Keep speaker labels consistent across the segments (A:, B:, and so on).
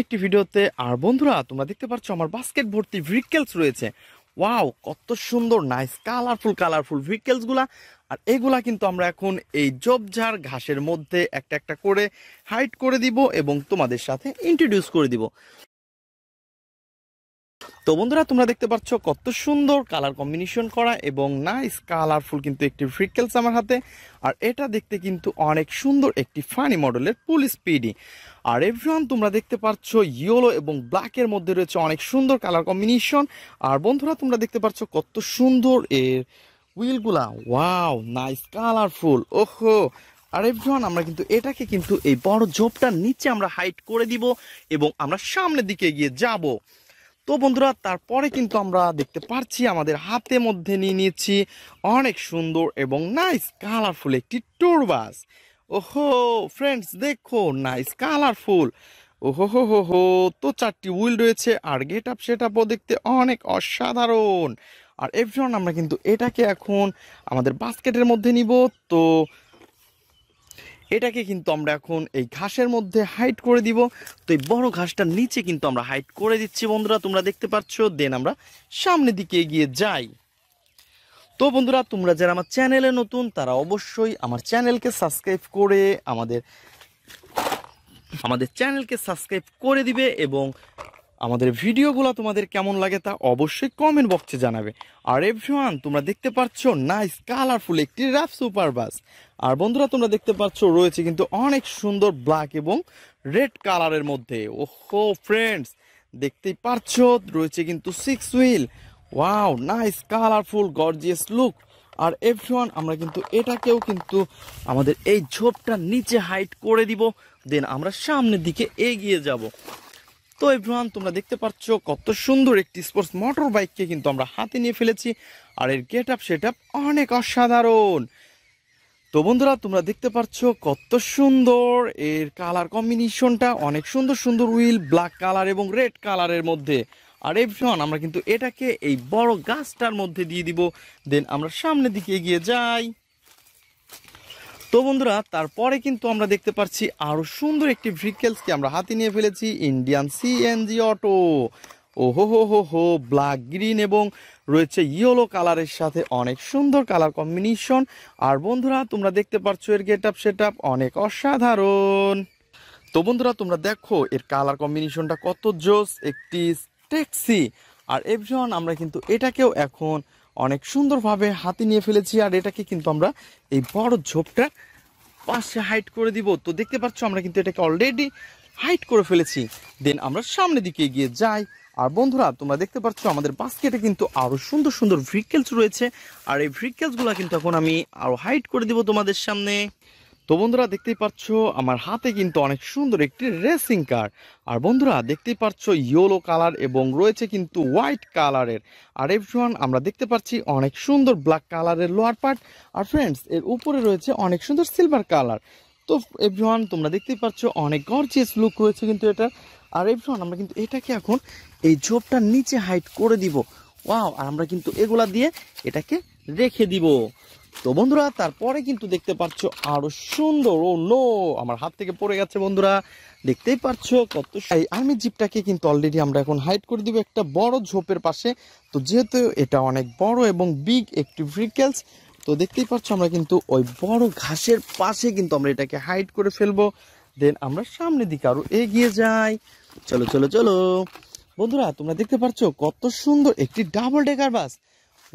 A: একটি ভিডিওতে। আর বন্ধুরা তোমরা দেখতে পাচ্ছ আমার বাস্কেট ভর্তি ভেহিকলস রয়েছে। ওয়াও, কত সুন্দর নাইস কালারফুল ভেহিকলস গুলা। আর এগুলা কিন্তু আমরা এখন এই ঝোপঝাড় ঘাসের মধ্যে একটা একটা করে হাইড করে দিব এবং তোমাদের সাথে ইন্ট্রোডিউস করে দিব। তো বন্ধুরা তোমরা দেখতে পাচ্ছ কত সুন্দর কালার কম্বিনেশন করা এবং নাইস কালারফুল কিন্তু একটি ভেহিকলস আমার হাতে। আর এটা দেখতে কিন্তু অনেক সুন্দর একটি ফানি মডেলের ফুল স্পিডি। আর এভরিওয়ান তোমরা দেখতে পাচ্ছ ইয়েলো এবং ব্ল্যাকের মধ্যে রয়েছে অনেক সুন্দর কালার কম্বিনেশন। আর বন্ধুরা তোমরা দেখতে পাচ্ছ কত সুন্দর এর হুইলগুলা। Wow, nice colourful. ওহো, আর এভরিওয়ান আমরা কিন্তু এটাকে কিন্তু এই বড় ঝোপটার নিচে আমরা হাইট করে দিব এবং আমরা সামনের দিকে গিয়ে যাব। তো বন্ধুরা তারপরে কিন্তু আমরা দেখতে পাচ্ছি আমাদের হাতে মধ্যে নিয়ে নিয়েছি অনেক সুন্দর এবং নাইস কালারফুল একটি ট্যুর বাস। ওহো ফ্রেন্ডস, দেখো নাইস কালারফুল। ওহো হো হো হো, তো 4টি হুইল রয়েছে আর গেট আপ সেট আপও দেখতে অনেক অসাধারণ। আর এভরিওয়ান আমরা কিন্তু এটাকে এখন আমাদের বাস্কেটের মধ্যে নিব। তো এটাকে কিন্তু আমরা এখন এই ঘাসের মধ্যে হাইড করে দিব। তো এই বড় ঘাসটার নিচে কিন্তু আমরা হাইড করে দিচ্ছি বন্ধুরা, তোমরা দেখতে পাচ্ছ। দেন আমরা সামনের দিকে এগিয়ে যাই। তো বন্ধুরা তোমরা যারা আমার চ্যানেলে নতুন তারা অবশ্যই আমার চ্যানেলকে সাবস্ক্রাইব করে আমাদের চ্যানেলকে সাবস্ক্রাইব করে দিবে এবং আমাদের ভিডিওগুলো তোমাদের কেমন লাগে তা অবশ্যই কমেন্ট বক্সে জানাবে। আর এভরিওয়ান তোমরা দেখতে পাচ্ছ নাইস কালারফুল একটি র্যাপ সুপার বাস। আর বন্ধুরা তোমরা দেখতে পাচ্ছ রয়েছে কিন্তু অনেক সুন্দর ব্ল্যাক এবং রেড কালারের মধ্যে। ওহো ফ্রেন্ডস, দেখতেই পাচ্ছ রয়েছে কিন্তু 6 wheel. Wow, nice colourful gorgeous look. আর এভরিওয়ান আমরা কিন্তু এটাকেও কিন্তু আমাদের এই ঝোপটার নিচে হাইট করে দিব। দেন আমরা সামনের দিকে এগিয়ে যাব। তো এভরিওয়ান তোমরা দেখতে পাচ্ছ কত সুন্দর একটি স্পোর্টস মোটর বাইককে কিন্তু আমরা হাতে নিয়ে ফেলেছি। আর এর গেট আপ সেট আপ অনেক অসাধারণ। তো বন্ধুরা তোমরা দেখতে পাচ্ছ কত সুন্দর এর কালার কম্বিনেশনটা, অনেক সুন্দর সুন্দর হুইল ব্ল্যাক কালার এবং রেড কালারের মধ্যে। আর এভরিওয়ান আমরা কিন্তু এটাকে এই বড় গাছটার মধ্যে দিয়ে দিব। দেন আমরা সামনের দিকে এগিয়ে যাই। তো বন্ধুরা তারপরে কিন্তু আমরা দেখতে পাচ্ছি আরো সুন্দর একটি ভেহিকলসকে আমরা হাতে নিয়ে ফেলেছি, ইন্ডিয়ান সিএনজি অটো। ওহো হো হো হো, ব্ল্যাক গ্রিন এবং রয়েছে ইয়েলো কালারের সাথে অনেক সুন্দর কালার কম্বিনেশন। আর বন্ধুরা তোমরা দেখতে পাচ্ছ এর গেট আপ সেট আপ অনেক অসাধারণ। তো বন্ধুরা তোমরা দেখো এর কালার কম্বিনেশনটা কত জোস একটি ট্যাক্সি। আর এভরিওয়ান আমরা কিন্তু এটাকেও এখন অনেক সুন্দরভাবে হাতে নিয়ে ফেলেছি। আর এটাকে কিন্তু আমরা এই বড় ঝোপটা পাশে হাইট করে দিব। তো দেখতে পাচ্ছ আমরা কিন্তু এটাকে অলরেডি হাইট করে ফেলেছি। দেন আমরা সামনের দিকে এগিয়ে যাই। আর বন্ধুরা তোমরা দেখতে পাচ্ছ আমাদের বাস্কেটে কিন্তু আরো সুন্দর সুন্দর ভেহিকলস রয়েছে। আর এই ভেহিকলসগুলো কিন্তু এখন আমি আরো হাইট করে দিব তোমাদের সামনে। তো বন্ধুরা দেখতেই পাচ্ছ আমার হাতে কিন্তু অনেক সুন্দর একটি রেসিং কার। আর বন্ধুরা দেখতেই পাচ্ছ ইয়েলো কালার এবং রয়েছে কিন্তু হোয়াইট কালারের। আর এভরিওয়ান আমরা দেখতে পাচ্ছি অনেক সুন্দর ব্ল্যাক কালারের লোয়ার পার্ট। আর ফ্রেন্ডস এর উপরে রয়েছে অনেক সুন্দর সিলভার কালার। তো এভরিওয়ান তোমরা দেখতেই পাচ্ছ অনেক গর্জিয়াস লুক রয়েছে কিন্তু এটা। আর এভরিওয়ান আমরা কিন্তু এটাকে এখন এই ঝোপটার নিচে হাইট করে দিব। ওয়াও, আর আমরা কিন্তু এগুলা দিয়ে এটাকে রেখে দিব। তো বন্ধুরা তারপরে কিন্তু দেখতে পাচ্ছ আরো সুন্দর, ও নো আমার হাত থেকে পড়ে গেছে বন্ধুরা, দেখতেই পাচ্ছ কত। এই আর্মি জিপটাকে কিন্তু অলরেডি আমরা এখন হাইড করে দিব একটা বড় ঝোপের পাশে। তো যেহেতু এটা অনেক বড় এবং বিগ একটি ভেহিকলস, তো দেখতেই পাচ্ছ আমরা কিন্তু ওই বড় ঘাসের পাশে কিন্তু আমরা এটাকে হাইড করে ফেলবো। দেন আমরা সামনের দিকে আরো এগিয়ে যাই। চলো চলো চলো বন্ধুরা তোমরা দেখতে পাচ্ছ কত সুন্দর একটি double decker bus.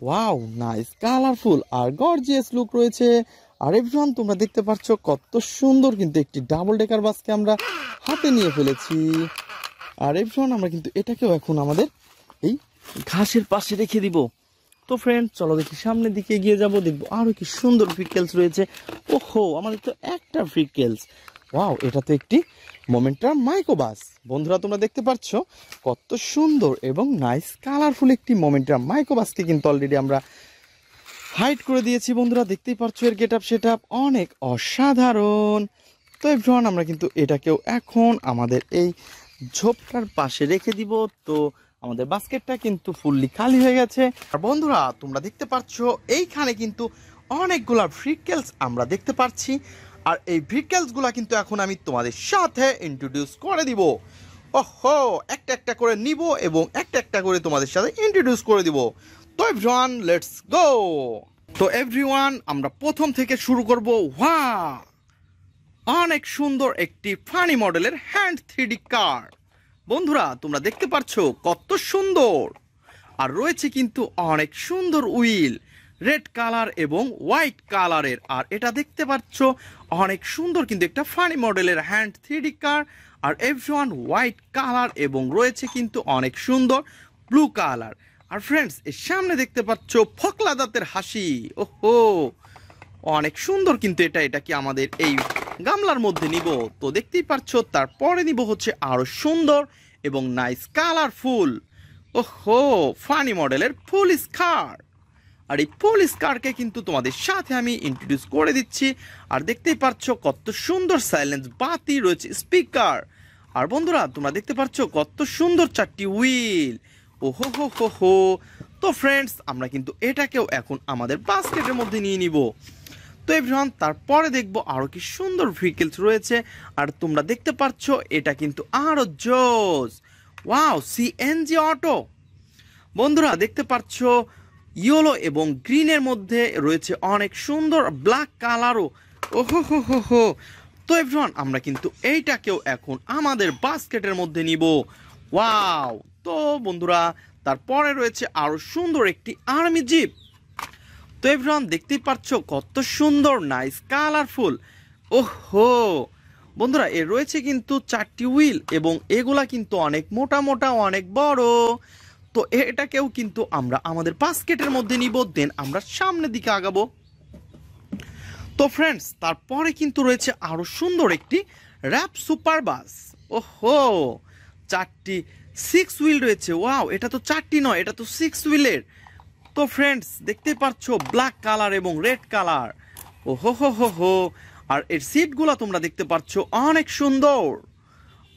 A: Wow, nice colourful আর গর্জিয়াস লুক রয়েছে। আর এভরিওয়ান তোমরা দেখতে পাচ্ছ কত সুন্দর কিন্তু একটি ডাবল ডেকার বাসকে আমরা হাতে নিয়ে ফেলেছি। আর এভরিওয়ান আমরা কিন্তু এটাকেও এখন আমাদের এই ঘাসের পাশে রেখে দিব। তো ফ্রেন্ড চলো দেখি সামনের দিকে এগিয়ে যাব, দেখবো আরো কি সুন্দর ভেহিকলস রয়েছে। ওহো, আমাদের তো একটা ভেহিকলস। ওয়াও, এটা তো একটি মোমেন্টাম মাইক্রো বাস। বন্ধুরা তোমরা দেখতে পাচ্ছ কত সুন্দর এবং নাইস কালারফুল একটি মোমেন্টাম মাইক্রো বাসকে কিন্তু অলরেডি আমরা হাইড করে দিয়েছি। বন্ধুরা দেখতেই পাচ্ছ এর গেট আপ সেট আপ অনেক অসাধারণ। তো এভরিওয়ান আমরা কিন্তু এটাকেও এখন আমাদের এই ঝোপটার পাশে রেখে দিব। তো আমাদের বাস্কেটটা কিন্তু ফুললি খালি হয়ে গেছে। আর বন্ধুরা তোমরা দেখতে পাচ্ছ এইখানে কিন্তু অনেকগুলা ভেহিকলস আমরা দেখতে পাচ্ছি। আর এই ভেহিকলসগুলা কিন্তু এখন আমি তোমাদের সাথে ইন্ট্রোডিউস করে দিব। ওহো, একটা একটা করে নিব এবং একটা একটা করে তোমাদের সাথে ইন্ট্রোডিউস করে দিব। তো এভরিওয়ান, লেটস গো। তো এভরিওয়ান, আমরা প্রথম থেকে শুরু করব। ওয়াও, অনেক সুন্দর একটি ফানি মডেলের হ্যান্ড 3D কার। বন্ধুরা, তোমরা দেখতে পাচ্ছ কত সুন্দর। আর রয়েছে কিন্তু অনেক সুন্দর উইল, রেড কালার এবং হোয়াইট কালারের। আর এটা দেখতে পাচ্ছ অনেক সুন্দর কিন্তু একটা ফানি মডেলের হ্যান্ড 3D কার। আর এভরিওয়ান, হোয়াইট কালার এবং রয়েছে কিন্তু অনেক সুন্দর ব্লু কালার। আর ফ্রেন্ডস, এর সামনে দেখতে পাচ্ছ ফকলা দাঁতের হাসি। ওহো, অনেক সুন্দর কিন্তু এটা কি আমাদের এই গামলার মধ্যে নিব। তো দেখতেই পাচ্ছ, তারপরে নিব হচ্ছে আরো সুন্দর এবং নাইস কালারফুল, ওহো, ফানি মডেলের পুলিশ কার। আর এই পুলিশ কারকে কিন্তু তোমাদের সাথে আমি ইন্ট্রোডিউস করে দিচ্ছি। আর দেখতেই পাচ্ছ কত সুন্দর সাইলেন্স বাতি রয়েছে, স্পিকার। আর বন্ধুরা, তোমরা দেখতে পাচ্ছ কত সুন্দর 4টি হুইল। ওহো হো হো হো। তো ফ্রেন্ডস, আমরা কিন্তু এটাকেও এখন আমাদের বাস্কেটের মধ্যে নিয়ে নিব। তো এভরিওয়ান, তারপরে দেখবো আরো কি সুন্দর ভেহিকেলস রয়েছে। আর তোমরা দেখতে পাচ্ছ এটা কিন্তু আরো জোস। Wow, CNG auto. বন্ধুরা দেখতে পাচ্ছ ইয়েলো এবং গ্রিনের মধ্যে রয়েছে অনেক সুন্দর ব্ল্যাক কালারও। ওহো হো হো হো। তো এভরিওয়ান, আমরা কিন্তু এইটাকেও এখন আমাদের বাস্কেটের মধ্যে নিব। ওয়াও। তো বন্ধুরা, তারপরে রয়েছে আরো সুন্দর একটি আর্মি জিপ। তো এভরিওয়ান, দেখতেই পাচ্ছ কত সুন্দর, নাইস কালারফুল। ওহো বন্ধুরা, এর রয়েছে কিন্তু 4টি হুইল এবং এগুলা কিন্তু অনেক মোটা মোটা, অনেক বড়। তো এটাকেও কিন্তু আমরা আমাদের বাস্কেটের মধ্যে নিব, দেন আমরা সামনের দিকে আগাবো। তো ফ্রেন্ডস, তারপরে কিন্তু রয়েছে আরো সুন্দর একটি র্যাপ সুপার বাস। ওহো, 4টি 6 হুইল রয়েছে। ওয়াও, এটা তো 4টি নয়, এটা তো 6 হুইলের। তো ফ্রেন্ডস, দেখতে পাচ্ছ ব্ল্যাক কালার এবং রেড কালার। ওহো হো হো হো। আর এর সিটগুলো তোমরা দেখতে পাচ্ছ অনেক সুন্দর।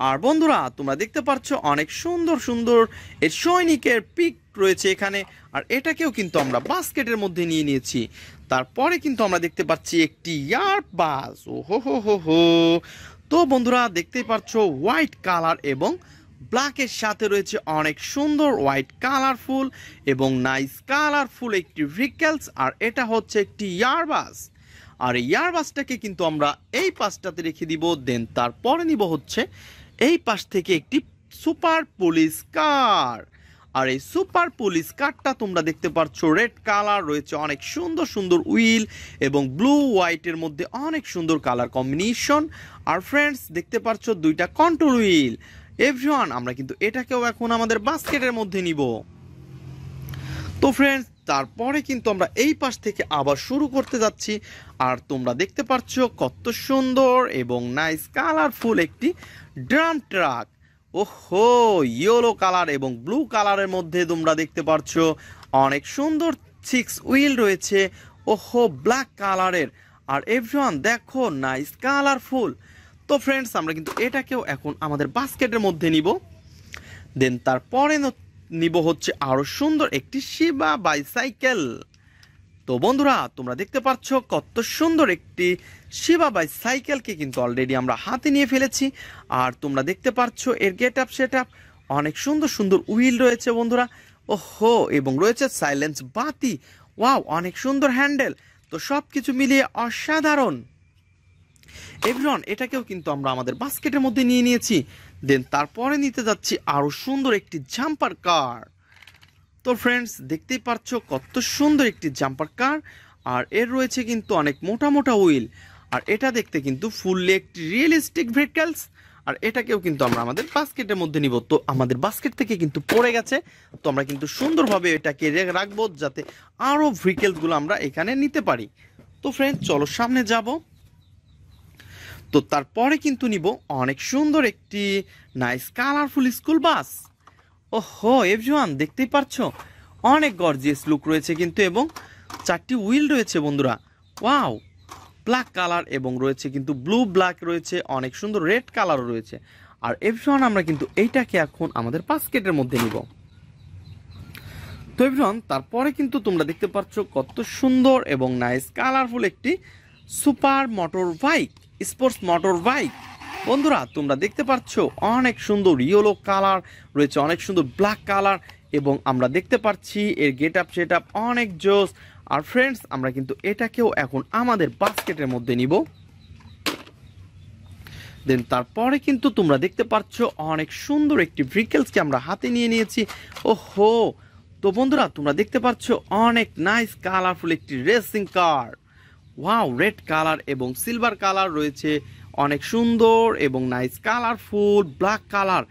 A: আর বন্ধুরা, তোমরা দেখতে পাচ্ছ অনেক সুন্দর সুন্দর এর সৈনিকের পিক রয়েছে এখানে। আর এটাকেও কিন্তু আমরা বাস্কেটের মধ্যে নিয়ে নিয়েছি। তারপরে কিন্তু আমরা দেখতে পাচ্ছি একটি ইয়ার বাস। ওহো হো হো হো। তো বন্ধুরা, দেখতেই পাচ্ছ হোয়াইট কালার এবং ব্ল্যাকের সাথে রয়েছে অনেক সুন্দর হোয়াইট কালারফুল এবং নাইস কালারফুল একটি ভেহিকেলস। আর এটা হচ্ছে একটি ইয়ারবাস। আর এই ইয়ারবাসটাকে কিন্তু আমরা এই পাশটাতে রেখে দিব, দেন তারপরে নিব হচ্ছে এই পাশ থেকে একটি সুপার পুলিশ কার। আর এই সুপার পুলিশ কারটা তোমরা দেখতে পাচ্ছ রেড কালার, রয়েছে অনেক সুন্দর সুন্দর উইল এবং ব্লু হোয়াইটের মধ্যে অনেক সুন্দর কালার কম্বিনেশন। আর ফ্রেন্ডস, দেখতে পাচ্ছ 2টা কন্ট্রোল হুইল। এভরিওয়ান, আমরা কিন্তু এটাকেও এখন আমাদের বাস্কেটের মধ্যে নিব। তো ফ্রেন্ডস, তারপরে কিন্তু আমরা এই পাশ থেকে আবার শুরু করতে যাচ্ছি। আর তোমরা দেখতে পাচ্ছ কত সুন্দর এবং নাইস কালারফুল একটি ড্রাম ট্রাক। ওহো, ইয়েলো কালার এবং ব্লু কালারের মধ্যে তোমরা দেখতে পাচ্ছ অনেক সুন্দর 6 হুইল রয়েছে। ওহো, ব্ল্যাক কালারের। আর এভরিওয়ান দেখো, নাইস কালারফুল। তো ফ্রেন্ডস, আমরা কিন্তু এটাকেও এখন আমাদের বাস্কেটের মধ্যে নিব, দেন তারপরে নিব হচ্ছে আরো সুন্দর একটি শিবা বাইসাইকেল। তো বন্ধুরা, তোমরা দেখতে পাচ্ছ কত সুন্দর একটি শিবা বাইসাইকেলকে কিন্তু অলরেডি আমরা হাতে নিয়ে ফেলেছি। আর তোমরা দেখতে পাচ্ছ এর গেট আপ সেট আপ, অনেক সুন্দর সুন্দর উইল রয়েছে বন্ধুরা। ওহো, এবং রয়েছে সাইলেন্স বাতি। ওয়াও, অনেক সুন্দর হ্যান্ডেল। তো সব কিছু মিলিয়ে অসাধারণ। এভরিওয়ান, এটাকেও কিন্তু আমরা আমাদের বাস্কেটের মধ্যে নিয়ে নিয়েছি, দেন তারপরে নিতে যাচ্ছি আরো সুন্দর একটি জাম্পার কার। তো ফ্রেন্ডস, দেখতেই পাচ্ছ কত সুন্দর একটি জাম্পার কার। আর এর রয়েছে কিন্তু অনেক মোটা মোটা হুইল। আর এটা দেখতে কিন্তু ফুললি একটি রিয়েলিস্টিক ভেহিকেলস। আর এটাকেও কিন্তু আমরা আমাদের বাস্কেটের মধ্যে নিব। তো আমাদের বাস্কেট থেকে কিন্তু পড়ে গেছে, তো আমরা কিন্তু সুন্দরভাবে এটাকে রাখবো যাতে আরো ভেহিকেলসগুলো আমরা এখানে নিতে পারি। তো ফ্রেন্ডস, চলো সামনে যাব। তো তারপরে কিন্তু নিব অনেক সুন্দর একটি নাইস কালারফুল স্কুল বাস। ওহো এভরিওয়ান, দেখতেই পাচ্ছ অনেক গর্জিয়াস লুক রয়েছে কিন্তু, এবং 4টি হুইল রয়েছে বন্ধুরা। ওয়াও, ব্ল্যাক কালার এবং রয়েছে কিন্তু ব্লু ব্ল্যাক রয়েছে, অনেক সুন্দর রেড কালারও রয়েছে। আর এভরিওয়ান, আমরা কিন্তু এইটাকে এখন আমাদের বাস্কেটের মধ্যে নিব। তো এভরিওয়ান, তারপরে কিন্তু তোমরা দেখতে পাচ্ছ কত সুন্দর এবং নাইস কালারফুল একটি super motor bike, sports motor bike. বন্ধুরা তোমরা দেখতে পাচ্ছ অনেক সুন্দর ইয়েলো কালার রয়েছে, অনেক সুন্দর ব্ল্যাক কালার, এবং আমরা দেখতে পাচ্ছি এর গেট আপ সেট আপ অনেক জোস। আর ফ্রেন্ডস আমরা কিন্তু এটাকেও এখন আমাদের বাস্কেটের মধ্যে নিব। দেন তারপরে কিন্তু তোমরা দেখতে পাচ্ছ অনেক সুন্দর একটি ভেহিকলসকে আমরা হাতে নিয়ে নিয়েছি। ওহো, তো বন্ধুরা তোমরা দেখতে পাচ্ছ অনেক নাইস কালারফুল একটি racing car. Wow, red colour এবং সিলভার কালার রয়েছে, অনেক সুন্দর এবং নাইস কালারফুল ব্ল্যাক কালার।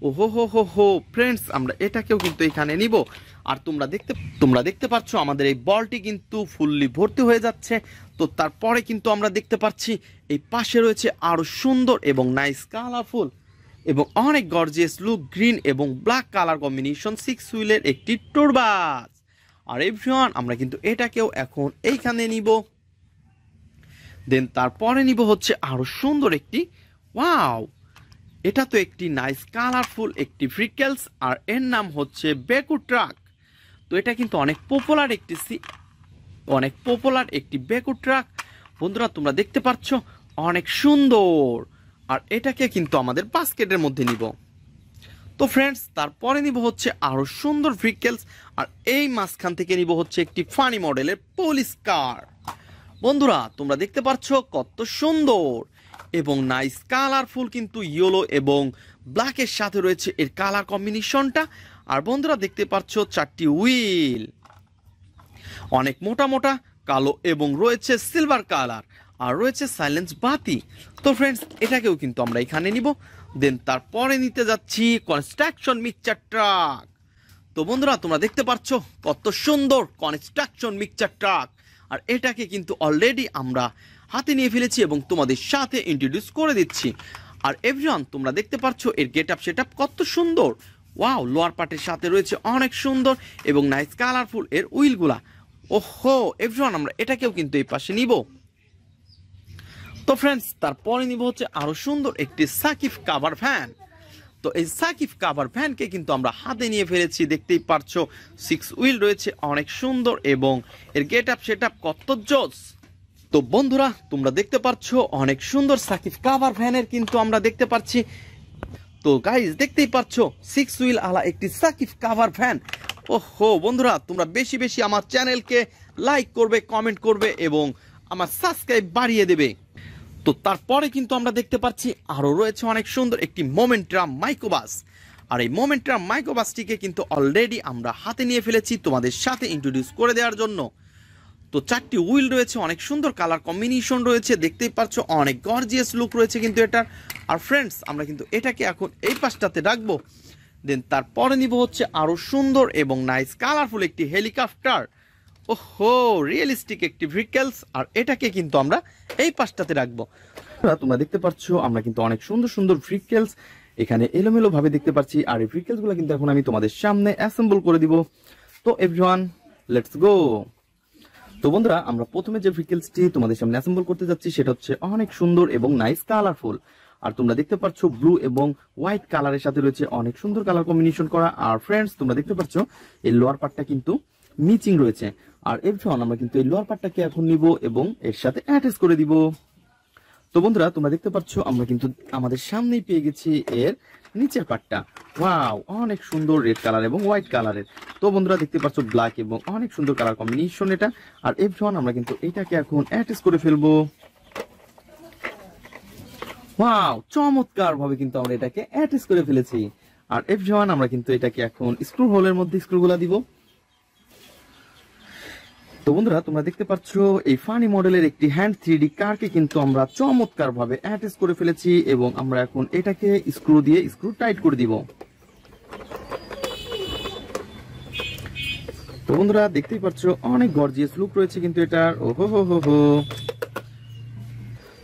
A: ওহো হো হো হো ফ্রেন্ডস, আমরা এটাকেও কিন্তু এখানে নিব। আর তোমরা দেখতে পাচ্ছ আমাদের এই বলটি কিন্তু ফুললি ভর্তি হয়ে যাচ্ছে। তো তারপরে কিন্তু আমরা দেখতে পাচ্ছি এই পাশে রয়েছে আরো সুন্দর এবং নাইস কালারফুল এবং অনেক গর্জিয়াস লুক গ্রিন এবং ব্ল্যাক কালার কম্বিনেশন 6 হুইলের একটি ট্যুর বাস। আর এভরিওয়ান আমরা কিন্তু এটাকেও এখন এইখানে নিব। দেন তারপরে নিব হচ্ছে আরো সুন্দর একটি, ওয়াও, এটা তো একটি নাইস কালারফুল একটি ভেহিকলস, আর এর নাম হচ্ছে বেকু ট্রাক। তো এটা কিন্তু অনেক পপুলার একটি বেকু ট্রাক। বন্ধুরা তোমরা দেখতে পাচ্ছ অনেক সুন্দর, আর এটাকে কিন্তু আমাদের বাস্কেটের মধ্যে নিব। তো ফ্রেন্ডস তারপরে নিব হচ্ছে আরো সুন্দর ভেহিকলস, আর এই মাঝখান থেকে নিব হচ্ছে একটি ফানি মডেলের পুলিশ কার। বন্ধুরা তোমরা দেখতে পাচ্ছ কত সুন্দর এবং নাইস কালারফুল কিন্তু ইয়েলো এবং ব্ল্যাকের সাথে রয়েছে এর কালার কম্বিনেশনটা। আর বন্ধুরা দেখতে পাচ্ছ 4টি হুইল, অনেক মোটা মোটা কালো এবং রয়েছে সিলভার কালার, আর রয়েছে সাইলেন্স বাতি। তো ফ্রেন্ডস এটাকেও কিন্তু আমরা এখানে নিব। দেন তারপরে নিতে যাচ্ছি কনস্ট্রাকশন মিক্সচার ট্রাক। তো বন্ধুরা তোমরা দেখতে পাচ্ছ কত সুন্দর কনস্ট্রাকশন মিক্সচার ট্রাক, আর এটাকে কিন্তু অলরেডি আমরা হাতে নিয়ে ফেলেছি এবং তোমাদের সাথে ইন্ট্রোডিউস করে দিচ্ছি। আর এভরিওয়ান তোমরা দেখতে পাচ্ছ এর গেট আপ সেট আপ কত সুন্দর। ওয়াও, লোয়ার পার্টের সাথে রয়েছে অনেক সুন্দর এবং নাইস কালারফুল এর উইলগুলা। ওহো এভরিওয়ান, আমরা এটাকেও কিন্তু এই পাশে নিব। তো ফ্রেন্ডস তারপরে নিব হচ্ছে আরো সুন্দর একটি সাকিব কাভার ভ্যান। তো এই সাকিব কাভার ভ্যানকে কিন্তু আমরা হাতে নিয়ে ফেলেছি, দেখতেই পারছো 6 হুইল রয়েছে, অনেক সুন্দর এবং এর গেট আপ সেট আপ কত জোস। তো বন্ধুরা তোমরা দেখতে পাচ্ছ অনেক সুন্দর সাকিব কাভার ভ্যানের কিন্তু আমরা দেখতে পাচ্ছি। তো গাইস দেখতেই পাচ্ছ 6 হুইল আলা একটি সাকিব কাভার ভ্যান। ওহো বন্ধুরা তোমরা বেশি বেশি আমার চ্যানেলকে লাইক করবে, কমেন্ট করবে এবং আমার সাবস্ক্রাইব বাড়িয়ে দেবে। তো তারপরে কিন্তু আমরা দেখতে পাচ্ছি আরো রয়েছে অনেক সুন্দর একটি মোমেন্টাম মাইক্রোবাস। আর এই মোমেন্টাম মাইক্রোবাসটিকে কিন্তু অলরেডি আমরা হাতে নিয়ে ফেলেছি তোমাদের সাথে ইন্ট্রোডিউস করে দেওয়ার জন্য। তো 4টি হুইল রয়েছে, অনেক সুন্দর কালার কম্বিনেশন রয়েছে, দেখতেই পাচ্ছ অনেক গর্জিয়াস লুক রয়েছে কিন্তু এটার। আর ফ্রেন্ডস আমরা কিন্তু এটাকে এখন এই পাশটাতে রাখবো। দেন তারপরে নিব হচ্ছে আরো সুন্দর এবং নাইস কালারফুল একটি হেলিকপ্টার। ওহো, রিয়েলিস্টিক একটি ভেহিকলস, আর এটাকে কিন্তু আমরা এই পাশটাতে রাখবো। তোমরা দেখতে পাচ্ছ আমরা কিন্তু অনেক সুন্দর সুন্দর ভেহিকলস এখানে এলোমেলো ভাবে দেখতে পাচ্ছি, আর এই ভেহিকলস গুলো কিন্তু এখন আমি তোমাদের সামনে অ্যাসেম্বল করে দিব। তো এভরিওয়ান লেটস গো। তো বন্ধুরা আমরা প্রথমে যে ভেহিকলসটি তোমাদের সামনে অ্যাসেম্বল করতে যাচ্ছি সেটা হচ্ছে অনেক সুন্দর এবং নাইস কালারফুল। আর তোমরা দেখতে পাচ্ছ ব্লু এবং হোয়াইট কালারের সাথে রয়েছে অনেক সুন্দর কালার কম্বিনেশন করা। আর ফ্রেন্ডস তোমরা দেখতে পাচ্ছ এই লোয়ার পার্টটা কিন্তু মিচিং রয়েছে। আর এভরিওয়ান আমরা কিন্তু এই লোয়ার পার্টটাকে এখন নিব এবং এর সাথে অ্যাটাচ করে দিব। তো বন্ধুরা তোমরা দেখতে পাচ্ছ আমরা কিন্তু আমাদের সামনেই পেয়ে গেছি এর নিচের পার্টটা। ওয়াও, অনেক সুন্দর রেড কালার এবং হোয়াইট কালারের। তো বন্ধুরা দেখতে পাচ্ছ ব্ল্যাক এবং অনেক সুন্দর কালার কম্বিনেশন এটা। আর এভরিওয়ান আমরা কিন্তু এটাকে এখন অ্যাটাচ করে ফেলবো। ওয়াও, চমৎকার ভাবে কিন্তু আমরা এটাকে অ্যাটাচ করে ফেলেছি। আর এভরিওয়ান আমরা কিন্তু এটাকে এখন স্ক্রু হোলের মধ্যে স্ক্রুগুলা দিব। তো বন্ধুরা তোমরা দেখতে পাচ্ছ এই ফানি মডেলের একটি হ্যান্ড 3D কারকে কিন্তু আমরা চমৎকার ভাবে অ্যাটাচ করে ফেলেছি এবং আমরা এখন এটাকে স্ক্রু দিয়ে স্ক্রু টাইট করে দিব। তো বন্ধুরা দেখতেই পাচ্ছ অনেক গর্জিয়াস লুক রয়েছে কিন্তু এটার। ওহো হো হো হো।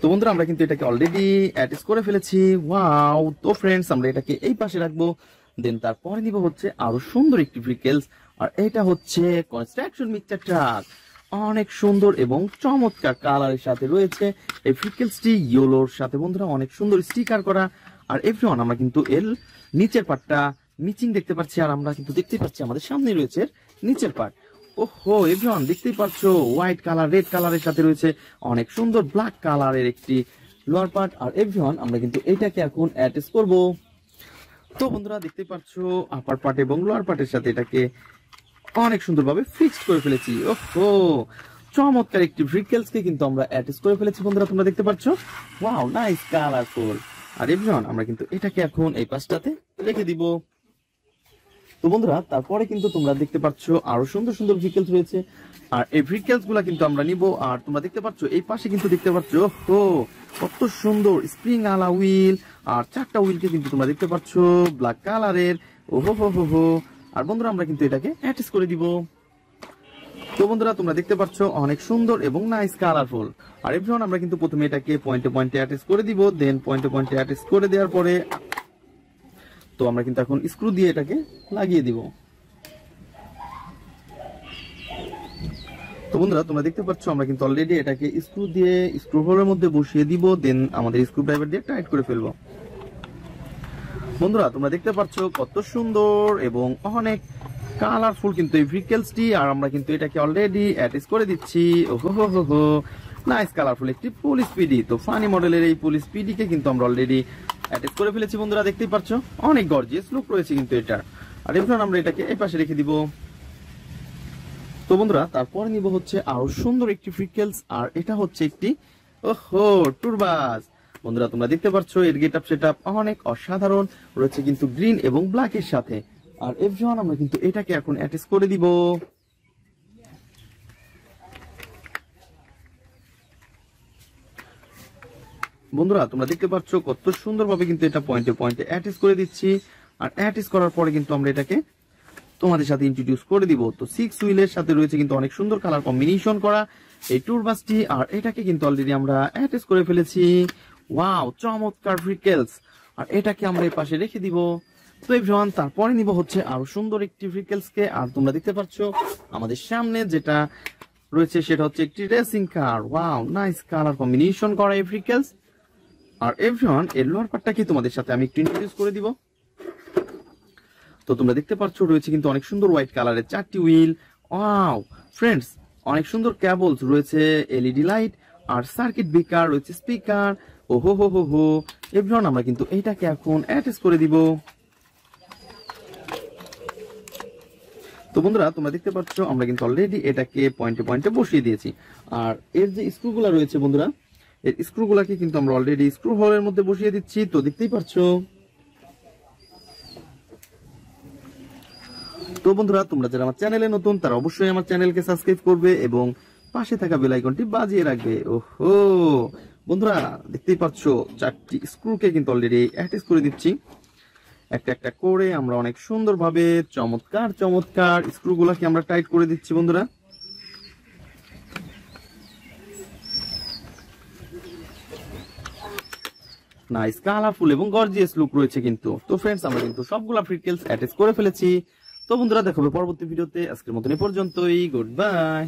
A: তো বন্ধুরা আমরা কিন্তু এটাকে অলরেডি অ্যাটাচ করে ফেলেছি। ওয়াও, তো ফ্রেন্ডস আমরা এটাকে এই পাশে রাখবো। দেন তারপরে নিব হচ্ছে আরো সুন্দর একটি ভেহিকলস, আর এটা হচ্ছে কনস্ট্রাকশন মিক্সচার ট্রাক। অনেক সুন্দর এবং চমৎকার কালারের সাথে রয়েছে এই ভেহিকলসটি ইয়েলোর সাথে বন্ধুরা অনেক সুন্দর স্টিকার করা। আর এভরিওয়ান আমরা কিন্তু এর নিচের পার্টটা মিচিং দেখতে পাচ্ছি, আর আমরা কিন্তু দেখতে পাচ্ছি আমাদের সামনে রয়েছে নিচের পার্ট। ওহো এভরিওয়ান দেখতেই পাচ্ছ হোয়াইট কালার রেড কালারের সাথে রয়েছে অনেক সুন্দর ব্ল্যাক কালারের একটি লোয়ার পার্ট। আর এভরিওয়ান আমরা কিন্তু এটাকে এখন অ্যাটাচ করব। তো বন্ধুরা দেখতে পাচ্ছ আপার পার্ট এবং লোয়ার পার্টের সাথে এটাকে অনেক সুন্দরভাবে ফিক্সড করে ফেলেছি। ওহো, চমৎকার একটি ভেহিকলসকে কিন্তু আমরা অ্যাটাচ করে ফেলেছি বন্ধুরা, তোমরা দেখতে পাচ্ছ। Wow, nice colourful. আর এভরিওয়ান আমরা কিন্তু এটাকে এখন এই পাশটাতে রেখে দিব। তো বন্ধুরা তারপরে কিন্তু তোমরা দেখতে পাচ্ছ আরো সুন্দর সুন্দর ভেহিকলস রয়েছে, আর এই ভেহিকলস গুলা কিন্তু আমরা নিব। আর তোমরা দেখতে পাচ্ছ এই পাশে কিন্তু দেখতে পাচ্ছ কত সুন্দর স্প্রিং আলা হুইল, আর 4টা হুইলকে কিন্তু তোমরা দেখতে পাচ্ছ ব্ল্যাক কালারের। ওহো হো হো হো। আর বন্ধুরা আমরা কিন্তু এটাকে অ্যাটাচ করে দিব। তো বন্ধুরা তোমরা দেখতে পাচ্ছ অনেক সুন্দর এবং নাইস কালারফুল। আর এভরিওয়ান আমরা কিন্তু প্রথমে এটাকে পয়েন্টে পয়েন্টে অ্যাটাচ করে দিব, দেন পয়েন্টে পয়েন্টে অ্যাটাচ করে দেওয়ার পরে তো আমরা কিন্তু এখন স্ক্রু দিয়ে এটাকে লাগিয়ে দিব। তো বন্ধুরা তোমরা দেখতে পাচ্ছ আমরা কিন্তু অলরেডি এটাকে স্ক্রু দিয়ে স্ক্রু হোলের মধ্যে বসিয়ে দিব, দেন আমাদের স্ক্রু ড্রাইভার দিয়ে টাইট করে ফেলবো। বন্ধুরা তোমরা দেখতে পাচ্ছ কত সুন্দর এবং অনেক কালারফুল কিন্তু এই ভেহিকলসটি। আর আমরা কিন্তু এটাকে অলরেডি অ্যাটাচ করে দিচ্ছি। ওহো হো হো হো, নাইস কালারফুল একটি পুলিশ পিডি। তো ফানি মডেলের এই পুলিশ পিডি কে কিন্তু আমরা অলরেডি অ্যাটাচ করে ফেলেছি বন্ধুরা, দেখতেই পাচ্ছ অনেক গর্জিয়াস লুক রয়েছে কিন্তু এটার। আর এখন আমরা এটাকে এই পাশে রেখে দিব। তো বন্ধুরা তারপরে নিব হচ্ছে আরো সুন্দর একটি ভেহিকলস, আর এটা হচ্ছে একটি ওহো টুরবাস। বন্ধুরা তোমরা দেখতে পাচ্ছ এর গেটআপ সেটআপ অনেক অসাধারণ রয়েছে কিন্তু গ্রিন এবং ব্ল্যাক এর সাথে। আর এভরিওয়ান আমরা কিন্তু এটাকে এখন অ্যাটাচ করে দিব। বন্ধুরা তোমরা দেখতে পাচ্ছ কত সুন্দরভাবে কিন্তু এটা পয়েন্টে পয়েন্টে অ্যাটাচ করে দিচ্ছি। আর অ্যাটাচ করার পরে কিন্তু আমরা এটাকে তোমাদের সাথে ইন্ট্রোডিউস করে দিব। তো 6 হুইলের সাথে রয়েছে কিন্তু অনেক সুন্দর কালার কম্বিনেশন করা এই টুরবাসটি, আর এটাকে কিন্তু অলরেডি আমরা অ্যাটাচ করে ফেলেছি। ওয়াও, চমৎকার ভেহিকলস। আর এটাকে আমরা এই পাশে রেখে দিব। তো এভরিওয়ান তারপরে নিব হচ্ছে আরো সুন্দর একটি ভেহিকলস কে। আর তোমরা দেখতে পাচ্ছ আমাদের সামনে যেটা রয়েছে সেটা হচ্ছে একটি racing car. Wow, nice colour combination করা এই ভেহিকলস। আর এভরিওয়ান এর লোয়ার পার্টটাকে তোমাদের সাথে আমি একটু ইন্ট্রোডিউস করে দিব। তো তোমরা দেখতে পাচ্ছ রয়েছে কিন্তু অনেক সুন্দর হোয়াইট কালারের 4টি হুইল। ওয়াও ফ্রেন্ডস, অনেক সুন্দর কেবলস রয়েছে, এলইডি লাইট, আর সার্কিট ব্রেকার রয়েছে, স্পিকার। ওহো হো হো হো। এভরিওয়ান আমরা কিন্তু এইটাকে এখন অ্যাটাচ করে দিব। তো বন্ধুরা তোমরা দেখতে পাচ্ছ আমরা কিন্তু অলরেডি এটাকে পয়েন্টে পয়েন্টে বসিয়ে দিয়েছি। আর এর যে স্ক্রুগুলা রয়েছে বন্ধুরা, এর স্ক্রুগুলাকে কিন্তু আমরা অলরেডি স্ক্রু হোলের মধ্যে বসিয়ে দিচ্ছি। তো দেখতেই পাচ্ছ। তো বন্ধুরা তোমরা যারা আমার চ্যানেলে নতুন তারা অবশ্যই আমার চ্যানেলকে সাবস্ক্রাইব করবে এবং পাশে থাকা বেল আইকনটি বাজিয়ে রাখবে। ওহো বন্ধুরা দেখতেই পাচ্ছ 4টি স্ক্রুকে কিন্তু অলরেডি অ্যাটাচ করে দিচ্ছি। একটা একটা করে আমরা অনেক সুন্দরভাবে চমৎকার চমৎকার স্ক্রুগুলোকে আমরা টাইট করে দিচ্ছি বন্ধুরা। নাইস কালারফুল এবং গর্জিয়াস লুক রয়েছে কিন্তু। তো ফ্রেন্ডস আমরা কিন্তু সবগুলা ভেহিকলস অ্যাটাচ করে ফেলেছি। তো বন্ধুরা দেখা হবে পরবর্তী ভিডিওতে। আজকের মতন এই পর্যন্তই, গুড বাই।